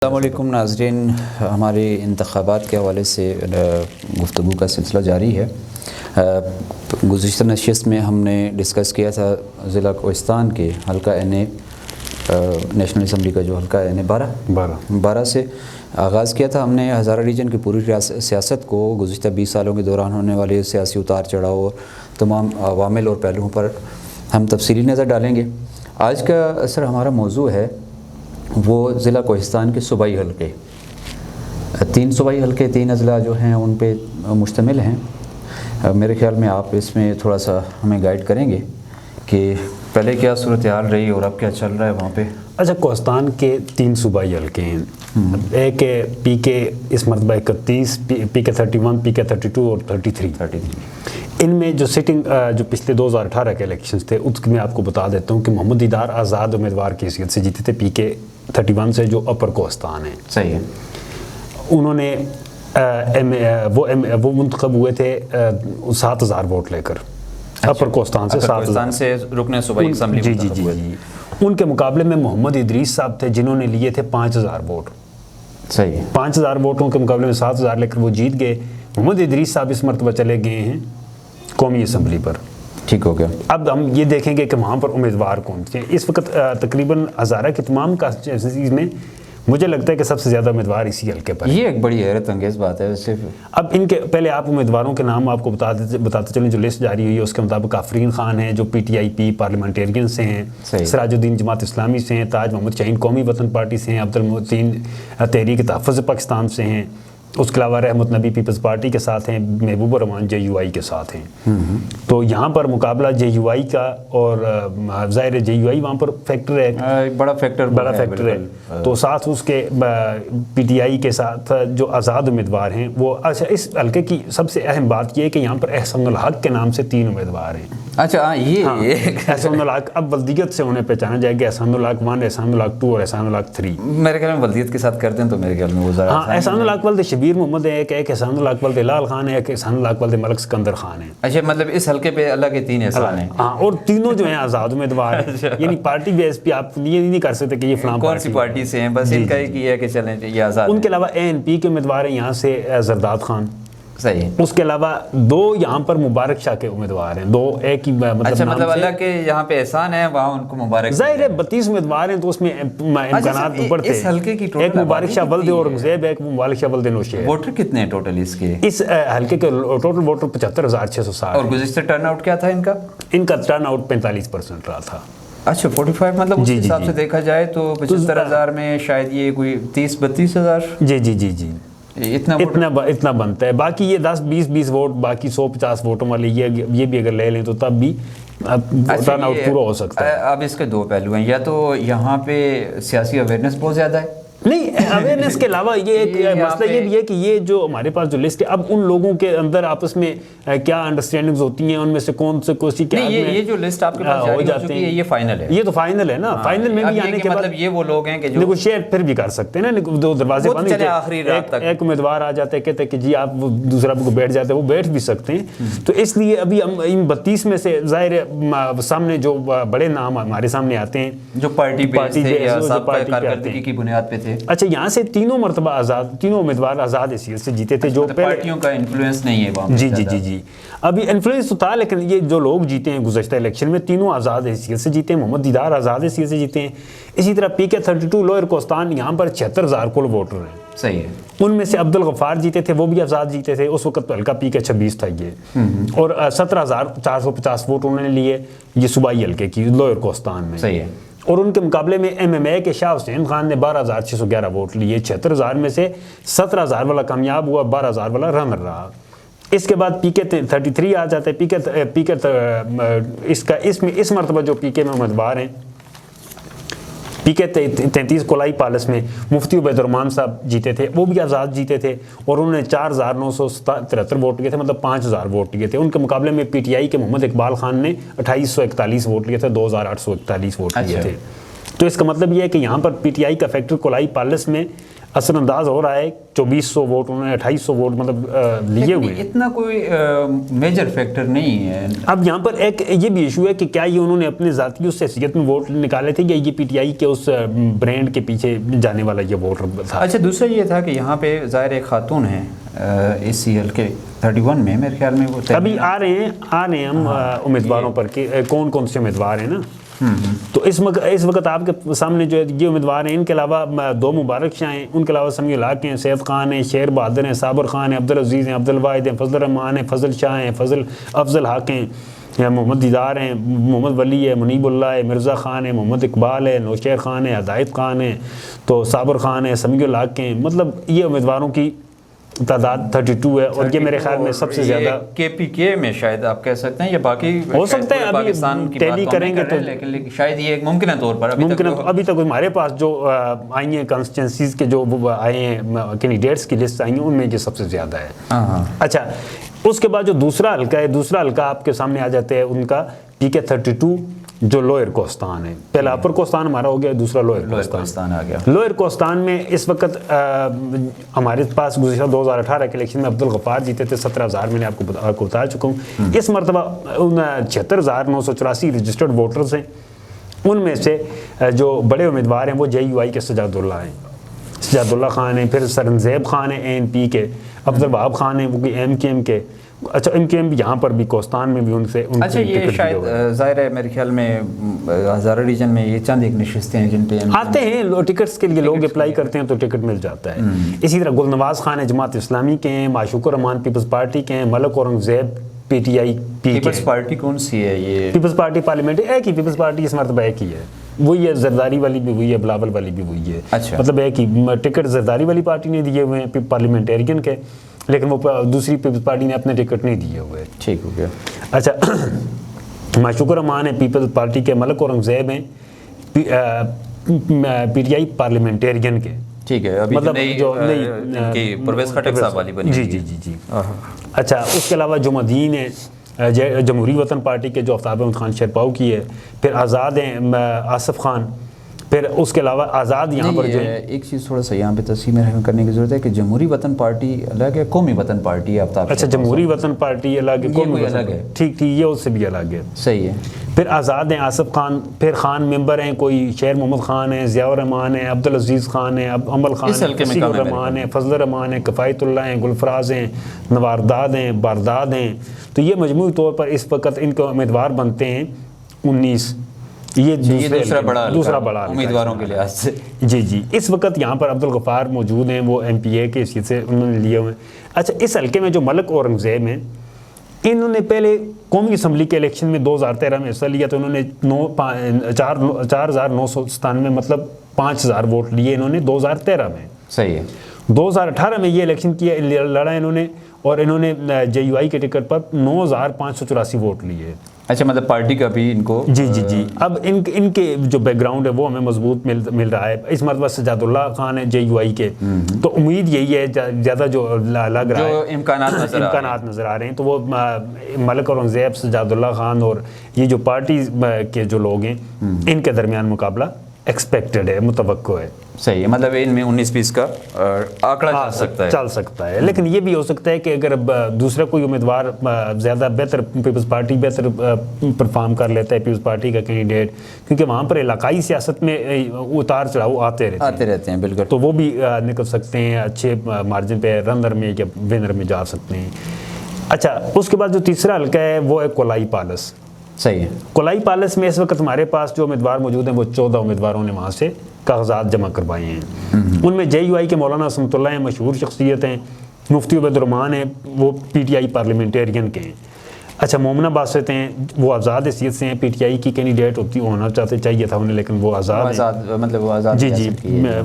السلام علیکم ناظرین، ہمارے انتخابات کے حوالے سے گفتگو کا سلسلہ جاری ہے۔ گزشتہ نشست میں ہم نے ڈسکس کیا تھا ضلع کوہستان کے حلقہ این اے نیشنل اسمبلی کا جو حلقہ این اے 12 سے آغاز کیا تھا۔ ہم نے ہزارہ ریجن کی پوری سیاست کو گزشتہ 20 سالوں کے دوران ہونے والے سیاسی اتار چڑھاؤ اور تمام عوامل اور پہلوؤں پر ہم تفصیلی نظر ڈالیں گے۔ آج کا سر ہمارا موضوع ہے وہ ضلع کوہستان کے صوبائی حلقے۔ 3 صوبائی حلقے 3 اضلاع جو ہیں ان پہ مشتمل ہیں۔ میرے خیال میں آپ اس میں تھوڑا سا ہمیں گائیڈ کریں گے کہ پہلے کیا صورتحال رہی اور اب کیا چل رہا ہے وہاں پہ۔ اچھا، کوہستان کے 3 صوبائی حلقے ہیں۔ ایک ہے پی کے اس مرتبہ 31، پی کے 31، پی کے 32 اور 33۔ ان میں جو سٹنگ جو پچھلے 2018 کے الیکشنز تھے اس میں آپ کو بتا دیتا ہوں کہ محمد دیدار آزاد امیدوار کی حیثیت سے جیتے تھے پی کے 31 سے، جو اپر کوہستان ہے۔ صحیح ہے۔ انہوں نے وہ منتخب ہوئے تھے 7000 ووٹ لے کر، اپر کوہستان سے 7000 سے رکن صوبائی اسمبلی جی۔ ان کے مقابلے میں محمد ادریس صاحب تھے جنہوں نے لیے تھے 5000 ووٹ۔ صحیح ہے۔ 5000 ووٹوں کے مقابلے میں 7000 لے کر وہ جیت گئے۔ محمد ادریس صاحب اس مرتبہ چلے گئے ہیں قومی اسمبلی پر۔ ٹھیک ہو گیا۔ اب ہم یہ دیکھیں گے کہ وہاں پر امیدوار کون تھے۔ اس وقت تقریباً ہزارہ کی تمام کانسٹیٹوئنسیز میں مجھے لگتا ہے کہ سب سے زیادہ امیدوار اسی حلقے پر۔ یہ ایک بڑی حیرت انگیز بات ہے ویسے۔ اب ان کے پہلے آپ امیدواروں کے نام آپ کو بتاتے چلیں۔ جو لسٹ جاری ہوئی ہے اس کے مطابق آفرین خان ہیں جو پی ٹی آئی پی پارلیمنٹیرین سے ہیں، سراج الدین جماعت اسلامی سے ہیں، تاج محمد شاہین قومی وطن پارٹی سے ہیں، عبدالمتین تحریک تحفظ پاکستان سے ہیں، اس کے علاوہ رحمت نبی پیپلز پارٹی کے ساتھ ہیں، محبوب الرحمان جے یو آئی کے ساتھ ہیں۔ تو یہاں پر مقابلہ جے یو آئی کا، اور ظاہر جے یو آئی وہاں پر فیکٹر ہے، بڑا فیکٹر ہے۔ تو ساتھ اس کے پی ٹی آئی کے ساتھ جو آزاد امیدوار ہیں وہ، اچھا اس حلقے کی سب سے اہم بات یہ ہے کہ یہاں پر احسان الحق کے نام سے 3 امیدوار ہیں۔ اچھا یہ احسان الحق اب ولدیت سے انہیں پہچانا جائے گا، احسان الحق 1، احسان الحق 2 اور احسان الحق 3۔ میرے خیال میں ولدیت کے ساتھ کرتے ہیں تو میرے خیال میں وہ ذرا احسان الحق ولد شبیر محمد ہے، ایک احسان الحق ولد لال خان ہے، ایک احسان الحق ولد ملک سکندر خان ہے۔ اچھا، مطلب اس حلقے پہ اللہ کے 3 احسان ہیں۔ ہاں، اور تینوں جو ہیں آزاد امیدوار ہیں۔ یعنی پارٹی بیس پہ آپ یہ نہیں کر سکتے کہ یہ فلاں کون سی پارٹی سے ہیں، بس ان کا ایک یہ ہے کہ چلیں یہ آزاد۔ ان کے علاوہ اے این پی کے امیدوار ہیں یہاں سے زرداد خان۔ صحیح ہے۔ اس کے علاوہ 2 یہاں پر مبارک شاہ کے امیدوار ہیں، 2 ایک ہی اچھا، مطلب اللہ کے یہاں پہ احسان ہے وہاں ان کو مبارک۔ ظاہر ہے 32 امیدوار ہیں تو اس میں امکانات اوپر تھے۔ اس حلقے کی ایک مبارک شاہ ولد اورنگزیب، ایک مبارک شاہ ولد نوشہر۔ ووٹر کتنے ہیں ٹوٹل اس کے؟ اس حلقے کے ٹوٹل ووٹر 75660۔ اور گزشتہ ٹرن آؤٹ کیا تھا ان کا؟ ان کا ٹرن آؤٹ 45% رہا تھا۔ اچھا 45، مطلب اس حساب سے دیکھا جائے تو 75,000 میں شاید یہ کوئی 30-32,000۔ جی اتنا بنتا ہے۔ باقی یہ 10-20 ووٹ، باقی 100-50 ووٹوں والے یہ بھی اگر لے لیں تو تب بھی ٹرن آؤٹ پورا ہو سکتا ہے۔ اب اس کے 2 پہلو ہیں، یا تو یہاں پہ سیاسی اویئرنیس بہت زیادہ ہے۔ نہیں، اویئرنیس کے علاوہ یہ ایک مسئلہ یہ بھی ہے کہ یہ جو ہمارے پاس جو لسٹ ہے، اب ان لوگوں کے اندر آپس میں کیا انڈرسٹینڈنگز ہوتی ہیں، ان میں سے کون سے کوئی کیا یہ جو لسٹ آپ کے پاس جاری ہو چکی ہے یہ فائنل ہے۔ یہ تو فائنل ہے نا۔ فائنل میں بھی آنے کے بعد مطلب یہ وہ لوگ ہیں کہ جو نیگوشیٹ پھر بھی کر سکتے ہیں نا، 2 دروازے بند ہوتے ہیں، ایک امیدوار آ جاتے ہیں کہتے ہیں کہ جی آپ دوسرا کو بیٹھ جاتے ہیں، وہ بیٹھ بھی سکتے ہیں۔ تو اس لیے ابھی ہم ان 32 میں سے ظاہر سامنے جو بڑے نام ہمارے سامنے آتے ہیں جو پارٹی کارکردگی کی بنیاد پہ تھے۔ اچھا، یہاں سے تینوں مرتبہ تینوں امیدوار آزاد حیثیت سے جیتے تھے، جو پارٹیوں کا انفلوئنس نہیں ہے وہاں۔ جی ابھی انفلوئنس تو تھا، لیکن یہ جو لوگ جیتے ہیں گزشتہ الیکشن میں تینوں آزاد حیثیت سے جیتے ہیں۔ محمد دیدار آزاد حیثیت سے جیتے ہیں۔ اسی طرح پی کے 32 لوئر کوہستان، یہاں پر 76,000 کل ووٹر ہیں۔ صحیح ہے۔ ان میں سے عبدالغفار جیتے تھے، وہ بھی آزاد جیتے تھے۔ اس وقت حلقہ پی کے 26 تھا یہ، اور 17,450 ووٹ انہوں نے لیے یہ صوبائی حلقے کی لوئر کوہستان میں۔ صحیح ہے۔ اور ان کے مقابلے میں ایم ایم اے کے شاہ حسین خان نے 12,611 ووٹ لیے۔ 76,000 میں سے 17,000 والا کامیاب ہوا، 12,000 والا رنر رہا۔ اس کے بعد پی کے 33 آ جاتا ہے۔ اس مرتبہ جو پی کے میں امیدوار ہیں، پی کے 33 کولائی پالس میں مفتی عبید الرحمان صاحب جیتے تھے، وہ بھی آزاد جیتے تھے، اور انہوں نے 4,973 ووٹ لیے تھے، مطلب 5,000 ووٹ لیے تھے۔ ان کے مقابلے میں پی ٹی آئی کے محمد اقبال خان نے 2,841 ووٹ لیے تھے، 2,841 ووٹ لیے تھے۔ تو اس کا مطلب یہ ہے کہ یہاں پر پی ٹی آئی کا فیکٹر کولائی پالس میں اثر انداز ہو رہا ہے. 2400 ووٹ انہوں نے 2800 ووٹ مطلب لیے ہوئے ہیں. اتنا کوئی میجر فیکٹر نہیں ہے. اب یہاں پر ایک یہ بھی ایشو ہے کہ کیا یہ انہوں نے اپنے ذاتی اس حیثیت میں ووٹ نکالے تھے یا یہ پی ٹی آئی کے اس برانڈ کے پیچھے جانے والا یہ ووٹ تھا. اچھا دوسرا یہ تھا کہ یہاں پہ ظاہر ایک خاتون ہیں اس سی ایل کے 31 میں میرے خیال میں وہ ابھی آ رہے ہیں ہم امیدواروں پر کہ کون کون سے امیدوار ہیں نا. تو اس وقت آپ کے سامنے جو یہ امیدوار ہیں ان کے علاوہ 2 مبارک شاہ ہیں, ان کے علاوہ سمیع الحق ہیں, سید خان ہیں, شیر بہادر ہیں, صابر خان ہیں, عبدالعزیز ہیں, عبدالواحد ہیں, فضل الرحمان ہیں, فضل شاہ ہیں, افضل حق ہیں, محمد دیدار ہیں, محمد ولی ہے, منیب اللہ ہے, مرزا خان ہے, محمد اقبال ہے, نوشیر خان ہے, ہدایت خان ہے, تو صابر خان ہے, سمیع الحق ہیں. مطلب یہ امیدواروں کی تعداد 32 ہے اور یہ میرے خیال میں سب سے زیادہ کے پی کے میں شاید آپ کہہ سکتے ہیں یا باقی ہو سکتا ہے. ابھی ٹیلی کریں گے تو لیکن شاید یہ ایک ممکنہ طور پر ابھی تک ہمارے پاس جو آئی ہیں کانسٹیٹنسیز کے جو آئے ہیں کینڈیڈیٹس کی لسٹ آئی ہیں ان میں یہ سب سے زیادہ ہے. اچھا اس کے بعد جو دوسرا حلقہ آپ کے سامنے آ جاتے ہیں ان کا پی کے 32 جو لوئر کوستان ہے. پہلا اپر کوستان ہمارا ہو گیا, دوسرا لوئر کوستان آ گیا. لوئر کوستان میں اس وقت ہمارے پاس گزشتہ 2018 کے الیکشن میں عبدالغفار جیتے تھے 17,000 میں نے آپ کو بتا چکا ہوں. اس مرتبہ 76,984 رجسٹرڈ ووٹرز ہیں. ان میں سے جو بڑے امیدوار ہیں وہ جے یو آئی کے سجاد اللہ ہیں, سجاد اللہ خان ہیں, پھر سرنزیب خان ہیں اے این پی کے, عبدالوہاب خان ہیں وہ ایم کے ایم کے. اچھا ایم کے ایم بھی یہاں پر بھی کوستان میں بھی ان سے اچھا یہ شاید ظاہر ہے میرے خیال میں ہزارہ ریجن میں یہ چند ایک نشستیں ہیں جن پہ آتے ہیں ٹکٹس کے لیے لوگ اپلائی کرتے ہیں تو ٹکٹ مل جاتا ہے. اسی طرح گلنواز خان ہے جماعت اسلامی کے ہیں, معشوق الرحمان پیپلز پارٹی کے ہیں, Malik Aurangzeb P T I P. People's Party کون سی ہے یہ؟ پیپلز پارٹی پارلیمنٹ ایک ہی پیپلز پارٹی اس مرتبہ ایک ہی ہے. وہی ہے زرداری والی بھی ہوئی ہے, بلاول والی بھی ہوئی ہے. مطلب ایک ہی ٹکٹ زرداری والی پارٹی نے دیے ہوئے ہیں پارلیمنٹیرین کے, لیکن وہ دوسری پیپلز پارٹی نے اپنے ٹکٹ نہیں دیے ہوئے. ٹھیک ہو گیا. اچھا معشوق الرحمان ہے پیپلز پارٹی کے, ملک اورنگزیب ہیں پی ٹی آئی پارلیمنٹیرین کے. ٹھیک ہے, ابھی مطلب جو نئی پرویز خٹک صاحب والی بنی. جی. اچھا اس کے علاوہ جو مدین ہے جمہوری وطن پارٹی کے جو آفتاب احمد خان شیرپاؤ کی ہے, پھر آزاد ہیں آصف خان, پھر اس کے علاوہ آزاد یہاں پر جو ایک چیز تھوڑا سا یہاں پہ تصحیح میں کرنے کی ضرورت ہے کہ جمہوری وطن پارٹی الگ ہے, قومی وطن پارٹی ہے آفتاب. اچھا جمہوری وطن پارٹی الگ ہے, قومی الگ ہے. ٹھیک یہ اس سے بھی الگ ہے. صحیح ہے. پھر آزاد ہیں آصف خان, پھر خان ممبر ہیں کوئی شیر محمد خان ہیں, ضیاء الرحمان ہیں, عبدالعزیز خان ہیں, عمل خان ہیں, کثیر الرحمان ہیں, فضل الرحمان ہیں, کفایت اللہ ہیں, گلفراز ہیں, نوارداد ہیں, بارداد ہیں. تو یہ مجموعی طور پر اس وقت ان کے امیدوار بنتے ہیں 19. یہ دوسرا بڑا امیدواروں کے لحاظ سے. جی اس وقت یہاں پر عبدالغفار موجود ہیں, وہ ایم پی اے کے حیثیت سے انہوں نے لیے ہوئے ہیں. اچھا اس حلقے میں جو ملک اورنگزیب ہیں انہوں نے پہلے قومی اسمبلی کے الیکشن میں 2013 میں حصہ لیا, تو انہوں نے 4,997 مطلب 5,000 ووٹ لیے انہوں نے 2013 میں. صحیح ہے. 2018 میں یہ الیکشن کیا لڑا انہوں نے, اور انہوں نے جے یو آئی کے ٹکٹ پر 9,584 ووٹ لیے. اچھا مطلب پارٹی کا بھی ان کو جی اب ان کے جو بیک گراؤنڈ ہے وہ ہمیں مضبوط مل رہا ہے. اس مرتبہ سجاد اللہ خان ہے جے یو آئی کے, تو امید یہی ہے زیادہ جو لگ رہا ہے امکانات نظر آ رہے ہیں تو وہ ملک اورنگزیب, سجاد اللہ خان اور یہ جو پارٹی کے جو لوگ ہیں ان کے درمیان مقابلہ ایکسپیکٹڈ ہے, متوقع ہے. صحیح ہے, مطلب ان میں 19-20 کا آنکڑا چل سکتا ہے. لیکن یہ بھی ہو سکتا ہے کہ اگر دوسرا کوئی امیدوار زیادہ بہتر, پیپلز پارٹی بہتر پرفارم کر لیتا ہے, پیپلز پارٹی کا کینڈیڈیٹ, کیونکہ وہاں پر علاقائی سیاست میں اتار چڑھاؤ آتے رہتے ہیں بالکل, تو وہ بھی نکل سکتے ہیں اچھے مارجن پہ, رنر میں یا ونر میں جا سکتے ہیں. اچھا اس کے بعد جو تیسرا حلقہ ہے وہ ہے کولائی پالس. صحیح ہے. کولائی پالس میں اس وقت ہمارے پاس جو امیدوار موجود ہیں وہ 14 امیدواروں نے وہاں سے کاغذات جمع کروائے ہیں. ان میں جے یو آئی کے مولانا عصمت اللہ ہیں, مشہور شخصیت ہیں. مفتی عبید الرحمان ہیں, وہ پی ٹی آئی پارلیمنٹیرین کے ہیں. اچھا مومنہ باسط ہیں, وہ آزاد حیثیت سے ہیں, پی ٹی آئی کی کینڈیڈیٹ ہونا چاہیے تھا انہیں, لیکن وہ آزاد جی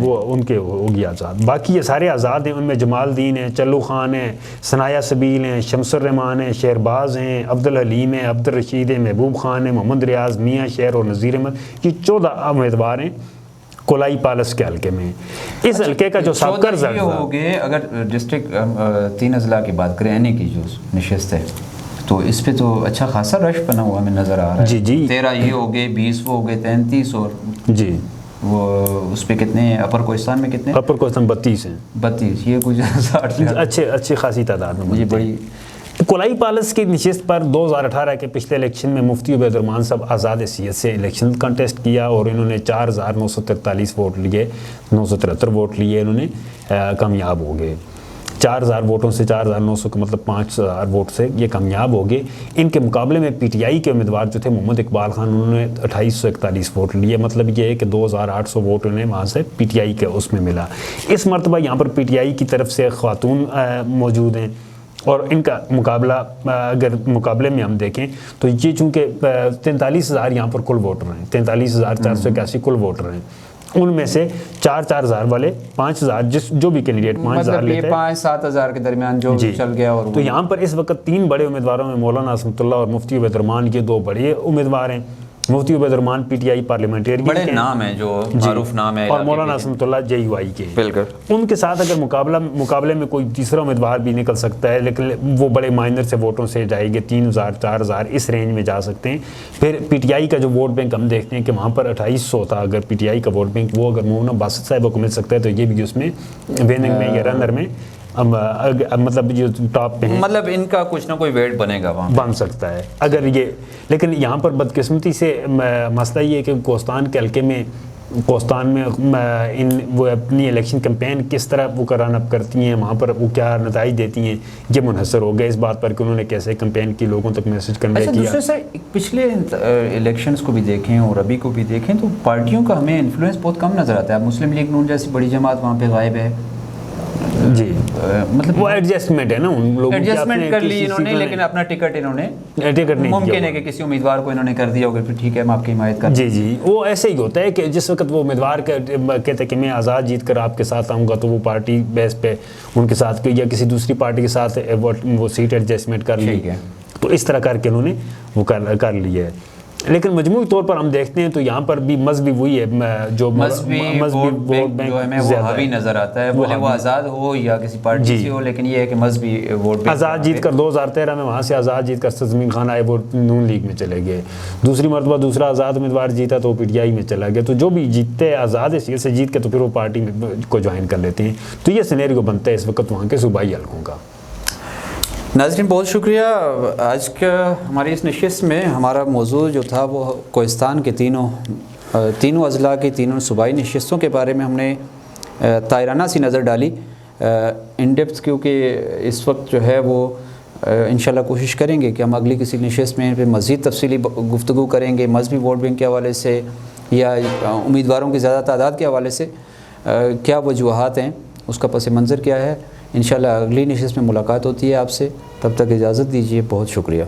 وہ ان کے ہوگی آزاد. باقی یہ سارے آزاد ہیں. ان میں جمال الدین ہیں, چلو خان ہیں, ثنایا سبیل ہیں, شمس الرحمان ہیں, شہرباز ہیں, عبدالحلیم ہیں, عبدالرشید ہیں, محبوب خان ہیں, محمد ریاض, میاں شہر اور نذیر احمد. یہ 14 امیدوار ہیں کولائی پالس کے حلقے میں. اس حلقے کا جو سابقہ ہو گئے, اگر ڈسٹرکٹ 3 اضلاع کی بات کریں اینی کی جو نشست ہے, تو اس پہ تو اچھا خاصا رش بنا ہوا ہمیں نظر آ رہا ہے. جی 13 یہ ہو گئے, 20 وہ ہو گئے, 33 اور جی وہ اس پہ کتنے ہیں؟ اپر کوہستان میں کتنے؟ اپر کوہستان 32 ہیں. 32. یہ کچھ 60 اچھی خاصی تعداد میں. جی بڑی. کولائی پیلس کی نشست پر 2018 کے پچھلے الیکشن میں مفتی عبید الرحمان صاحب آزاد حیثیت سے الیکشن کنٹیسٹ کیا اور انہوں نے 4943 ووٹ لیے, 973 ووٹ لیے, انہوں نے کامیاب ہو گئے. 4000 ووٹوں سے 4900 کا مطلب 5000 ووٹ سے یہ کامیاب ہو گئے. ان کے مقابلے میں پی ٹی آئی کے امیدوار جو تھے محمد اقبال خان, انہوں نے 2841 ووٹ لیے. مطلب یہ ہے کہ 2800 ووٹ انہیں وہاں سے پی ٹی آئی کے اس میں ملا. اس مرتبہ یہاں پر پی ٹی آئی کی طرف سے خاتون موجود ہیں اور ان کا مقابلہ اگر مقابلے میں ہم دیکھیں تو یہ چونکہ 43,000 یہاں پر کل ووٹر ہیں, 43,481 کل ووٹر ہیں. ان میں سے 4,000 والے 5,000 جو بھی کینڈیڈیٹ 5,000 لیتے ہیں, 5-7 ہزار کے درمیان جو چل گیا. اور تو یہاں پر اس وقت 3 بڑے امیدواروں میں مولانا عصمت اللہ اور مفتی عبید الرحمان, یہ 2 بڑے امیدوار ہیں. مفتی عبید الرحمان پی ٹی آئی پارلیمنٹیرین بڑے نام ہیں جو معروف نام ہے, اور مولانا عصمت اللہ جے یو آئی کے. بالکل. ان کے ساتھ اگر مقابلے میں کوئی تیسرا امیدوار بھی نکل سکتا ہے, لیکن وہ بڑے مائنر سے ووٹوں سے جائے گے, 3,000 4,000 اس رینج میں جا سکتے ہیں. پھر پی ٹی آئی کا جو ووٹ بینک ہم دیکھتے ہیں کہ وہاں پر 2800 تھا. اگر پی ٹی آئی کا ووٹ بینک وہ اگر مولانا باسط صاحبہ کو مل سکتا ہے تو یہ بھی اس میں ویننگ میں یا رنر میں مطلب جو ٹاپ پہ ہیں, مطلب ان کا کچھ نہ کوئی ویٹ بنے گا وہاں بن سکتا ہے اگر یہ. لیکن یہاں پر بدقسمتی سے مسئلہ یہ ہے کہ کوہستان کے حلقے میں وہ اپنی الیکشن کیمپین کس طرح وہ رن اپ کرتی ہیں, وہاں پر وہ کیا نتائج دیتی ہیں, یہ منحصر ہو گیا اس بات پر کہ انہوں نے کیسے کیمپین کی, لوگوں تک میسج کنوے کیا. دوسرے سے پچھلے الیکشنز کو بھی دیکھیں اور ابھی کو بھی دیکھیں تو پارٹیوں کا ہمیں انفلوئنس بہت کم نظر آتا ہے. مسلم لیگ نون جیسی بڑی جماعت وہاں پہ غائب ہے. جی مطلب وہ ایڈجسٹمنٹ ہے نا, ان لوگوں کی ایڈجسٹمنٹ کر لی انہوں نے, لیکن اپنا ٹکٹ انہوں نے ممکن ہے کہ کسی امیدوار کو انہوں نے کر دیا ہوگا, پھر ٹھیک ہے ہم آپ کی حمایت کریں. جی وہ ایسے ہی ہوتا ہے کہ جس وقت وہ امیدوار کہتے ہیں کہ میں آزاد جیت کر آپ کے ساتھ آؤں گا, تو وہ پارٹی بیس پہ ان کے ساتھ یا کسی دوسری پارٹی کے ساتھ وہ سیٹ ایڈجسٹمنٹ کر لی, تو اس طرح کر کے انہوں نے وہ کر لی ہے. لیکن مجموعی طور پر ہم دیکھتے ہیں تو یہاں پر بھی مذہبی وہی ہے, جو مذہبی ووٹ بینک جو ہے وہ حاوی نظر آتا ہے, بھلے وہ آزاد ہو یا کسی پارٹی سے ہو, لیکن یہ ہے کہ مذہبی ووٹ بینک. آزاد جیت کر 2013 میں وہاں سے آزاد جیت کر سرزمین خان آئے, وہ نون لیگ میں چلے گئے. دوسری مرتبہ دوسرا آزاد امیدوار جیتا تو وہ پی ٹی آئی میں چلا گیا. تو جو بھی جیتتے ہیں آزاد حیثیت سے جیت کے تو پھر وہ پارٹی میں کو جوائن کر لیتے ہیں. تو یہ سینیریو بنتا ہے اس وقت وہاں کے صوبائی حلقوں کا. ناظرین بہت شکریہ. آج کا ہماری اس نشست میں ہمارا موضوع جو تھا وہ کوہستان کے تینوں اضلاع کی تینوں صوبائی نشستوں کے بارے میں ہم نے طائرانہ سی نظر ڈالی ان ڈیپتھ, کیونکہ اس وقت جو ہے وہ انشاءاللہ کوشش کریں گے کہ ہم اگلی کسی نشست میں پھر مزید تفصیلی گفتگو کریں گے مذہبی ووٹ بینک کے حوالے سے یا امیدواروں کی زیادہ تعداد کے حوالے سے کیا وجوہات ہیں, اس کا پس منظر کیا ہے. انشاءاللہ اگلی نشست میں ملاقات ہوتی ہے آپ سے, تب تک اجازت دیجیے. بہت شکریہ.